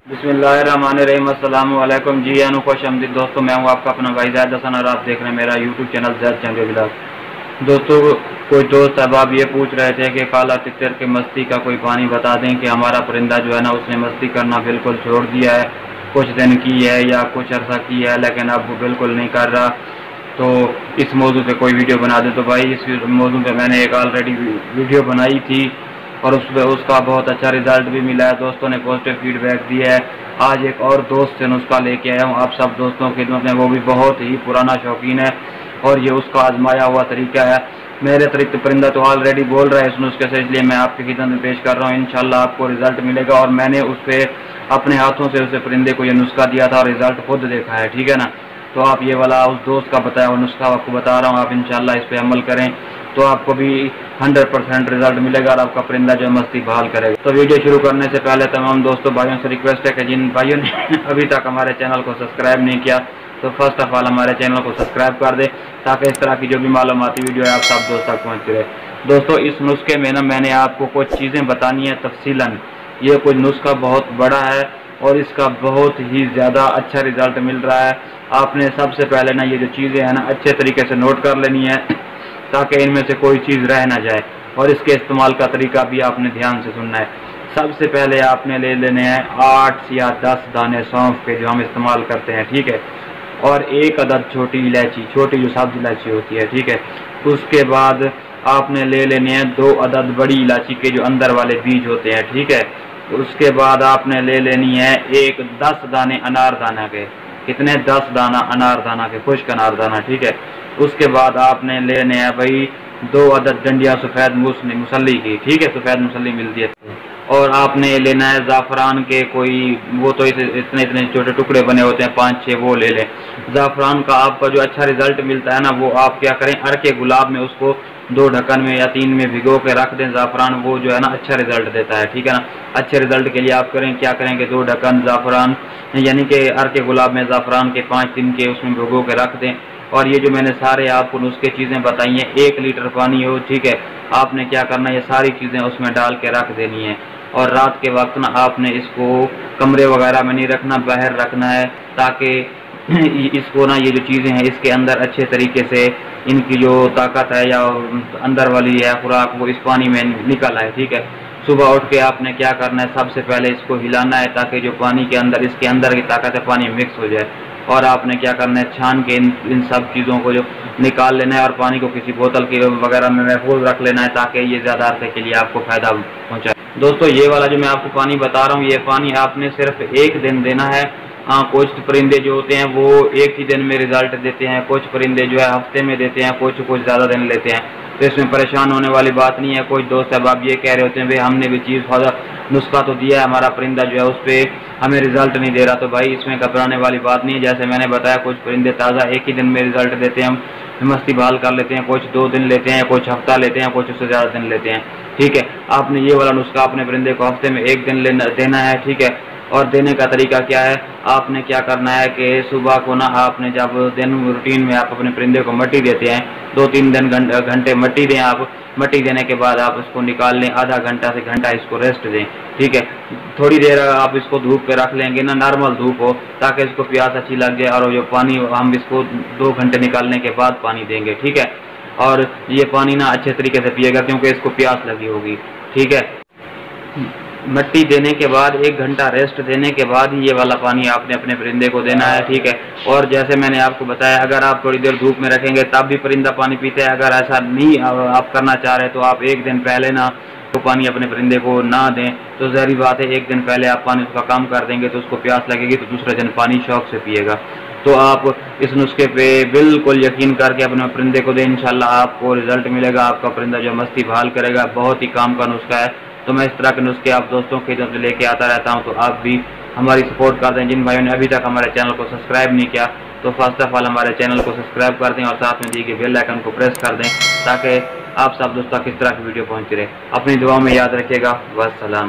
बिस्मिल्लाहिर्रहमानिर्रहीम। अस्सलाम वालेकुम जी यानु खुश आमदीद दोस्तों, मैं हूँ आपका अपना भाई ज़ैद हसन और आप देख रहे हैं मेरा यूट्यूब चैनल ज़ैद चंगे व्लॉग। दोस्तों, कोई दोस्त अहबाब ये पूछ रहे थे कि काला तितर के मस्ती का कोई पानी बता दें कि हमारा परिंदा जो है ना उसने मस्ती करना बिल्कुल छोड़ दिया है, कुछ दिन की है या कुछ अर्सा की है लेकिन अब वो बिल्कुल नहीं कर रहा। तो इस मौजू पे कोई वीडियो बना दे। तो भाई इस मौजू पे मैंने एक ऑलरेडी वीडियो बनाई थी और उसका बहुत अच्छा रिजल्ट भी मिला है, दोस्तों ने पॉजिटिव फीडबैक दिया है। आज एक और दोस्त से नुस्खा लेके आया हूँ आप सब दोस्तों की खिदमत में, वो भी बहुत ही पुराना शौकीन है और ये उसका आजमाया हुआ तरीका है। मेरे अतिरिक्त परिंदा तो ऑलरेडी बोल रहा है इस नुस्खे से, इसलिए मैं आपकी खिदमत में पेश कर रहा हूँ। इंशाल्लाह आपको रिजल्ट मिलेगा और मैंने उस पर अपने हाथों से उसे परिंदे को ये नुस्खा दिया था और रिजल्ट खुद देखा है, ठीक है ना। तो आप ये वाला उस दोस्त का बताया हुआ नुस्खा आपको बता रहा हूँ, आप इंशाल्लाह इस पर अमल करें तो आपको भी 100% रिजल्ट मिलेगा और आपका परिंदा जो मस्ती बहाल करेगा। तो वीडियो शुरू करने से पहले तमाम दोस्तों भाइयों से रिक्वेस्ट है कि जिन भाइयों ने अभी तक हमारे चैनल को सब्सक्राइब नहीं किया तो फर्स्ट ऑफ ऑल हमारे चैनल को सब्सक्राइब कर दे ताकि इस तरह की जो भी मालूमाती वीडियो है आप सब दोस्त तक पहुँचती रहे। दोस्तों, इस नुस्खे में ना मैंने आपको कुछ चीज़ें बतानी है तफसीलन। ये कुछ नुस्खा बहुत बड़ा है और इसका बहुत ही ज़्यादा अच्छा रिजल्ट मिल रहा है। आपने सबसे पहले ना ये जो चीज़ें हैं ना अच्छे तरीके से नोट कर लेनी है ताकि इनमें से कोई चीज़ रह ना जाए, और इसके इस्तेमाल का तरीका भी आपने ध्यान से सुनना है। सबसे पहले आपने ले लेने हैं 8 या 10 दाने सौंफ के जो हम इस्तेमाल करते हैं, ठीक है, और एक अदद छोटी इलायची, छोटी जो सब्ज इलायची होती है, ठीक है। उसके बाद आपने ले लेने हैं 2 अदद बड़ी इलायची के जो अंदर वाले बीज होते हैं, ठीक है। उसके बाद आपने ले लेनी है 10 दाने अनारदाना के, कितने 10 दाना अनारदाना के, खुश्क अनारदाना, ठीक है। उसके बाद आपने लेने हैं भाई 2 अदद डंडियाँ सफ़ेद मुसल्ली की, ठीक है, सफ़ेद मुसल्ली मिलती है। और आपने लेना है ज़ाफ़रान के, कोई वो तो इतने इतने छोटे टुकड़े बने होते हैं 5-6, वो ले लें। ज़ाफ़रान का आपका जो अच्छा रिजल्ट मिलता है ना वो आप क्या करें, अरके गुलाब में उसको 2 ढक्कन में या 3 में भिगो के रख दें। ज़ाफ़रान वो जो है ना अच्छा रिजल्ट देता है, ठीक है ना। अच्छे रिजल्ट के लिए आप करें क्या करेंगे, 2 ढक्कन ज़ाफ़रान यानी कि अरके गुलाब में ज़ाफ़रान के 5 दिन के उसमें भिगो के रख दें। और ये जो मैंने सारे आपको नुस्खे चीज़ें बताई हैं, 1 लीटर पानी हो, ठीक है, आपने क्या करना है ये सारी चीज़ें उसमें डाल के रख देनी है। और रात के वक्त ना आपने इसको कमरे वगैरह में नहीं रखना, बाहर रखना है ताकि इसको ना ये जो चीज़ें हैं इसके अंदर अच्छे तरीके से इनकी जो ताकत है या अंदर वाली है खुराक वो इस पानी में निकल आए, ठीक है। सुबह उठ के आपने क्या करना है, सबसे पहले इसको हिलाना है ताकि जो पानी के अंदर इसके अंदर की ताकत है पानी मिक्स हो जाए। और आपने क्या करना है, छान के इन सब चीज़ों को जो निकाल लेना है और पानी को किसी बोतल के वगैरह में महफूज रख लेना है ताकि ये ज़्यादा अरसे के लिए आपको फ़ायदा पहुँचाए। दोस्तों, ये वाला जो मैं आपको पानी बता रहा हूँ ये पानी आपने सिर्फ 1 दिन देना है। हाँ, कुछ परिंदे जो होते हैं वो 1 ही दिन में रिजल्ट देते हैं, कुछ परिंदे जो है हफ्ते में देते हैं, कुछ ज़्यादा दिन लेते हैं, तो इसमें परेशान होने वाली बात नहीं है। कुछ दोस्त अब आप ये कह रहे होते हैं भाई हमने भी चीज़ नुस्खा तो दिया है, हमारा परिंदा जो है उस पर हमें रिजल्ट नहीं दे रहा, तो भाई इसमें घबराने वाली बात नहीं है। जैसे मैंने बताया कुछ परिंदे ताज़ा 1 ही दिन में रिजल्ट देते हैं, हम मस्ती बहाल कर लेते हैं, कुछ 2 दिन लेते हैं, कुछ हफ्ता लेते हैं, कुछ उससे ज़्यादा दिन लेते हैं, ठीक है। आपने ये वाला नुस्खा अपने परिंदे को हफ्ते में 1 दिन देना है, ठीक है। और देने का तरीका क्या है, आपने क्या करना है कि सुबह को ना आपने जब दिन रूटीन में आप अपने परिंदे को मट्टी देते हैं 2-3 घंटे मट्टी दें आप। मट्टी देने के बाद आप इसको निकाल लें, आधा घंटा से घंटा इसको रेस्ट दें, ठीक है। थोड़ी देर आप इसको धूप पे रख लेंगे ना, नॉर्मल धूप हो, ताकि इसको प्यास अच्छी लग जाए। और जो पानी हम इसको 2 घंटे निकालने के बाद पानी देंगे, ठीक है। और ये पानी ना अच्छे तरीके से पिएगा क्योंकि इसको प्यास लगी होगी, ठीक है। मट्टी देने के बाद 1 घंटा रेस्ट देने के बाद ही ये वाला पानी आपने अपने परिंदे को देना है, ठीक है। और जैसे मैंने आपको बताया अगर आप थोड़ी देर धूप में रखेंगे तब भी परिंदा पानी पीता है। अगर ऐसा नहीं आप करना चाह रहे तो आप 1 दिन पहले ना तो पानी अपने परिंदे को ना दें, तो ज़ाहिर बात है 1 दिन पहले आप पानी उसका कम कर देंगे तो उसको प्यास लगेगी तो दूसरे दिन पानी शौक से पिएगा। तो आप इस नुस्खे पे बिल्कुल यकीन करके अपने परिंदे को दें, इंशाल्लाह आपको रिजल्ट मिलेगा, आपका परिंदा जो मस्ती बहाल करेगा। बहुत ही काम का नुस्खा है। तो मैं इस तरह के नुस्खे आप दोस्तों की तरफ से लेके आता रहता हूं, तो आप भी हमारी सपोर्ट कर दें। जिन भाइयों ने अभी तक हमारे चैनल को सब्सक्राइब नहीं किया तो फर्स्ट ऑफ ऑल हमारे चैनल को सब्सक्राइब कर दें और साथ में दी गई बेल आइकन को प्रेस कर दें ताकि आप सब दोस्तों किस तरह की वीडियो पहुंचती रहे। अपनी दुआ में याद रखिएगा। वस्सलाम।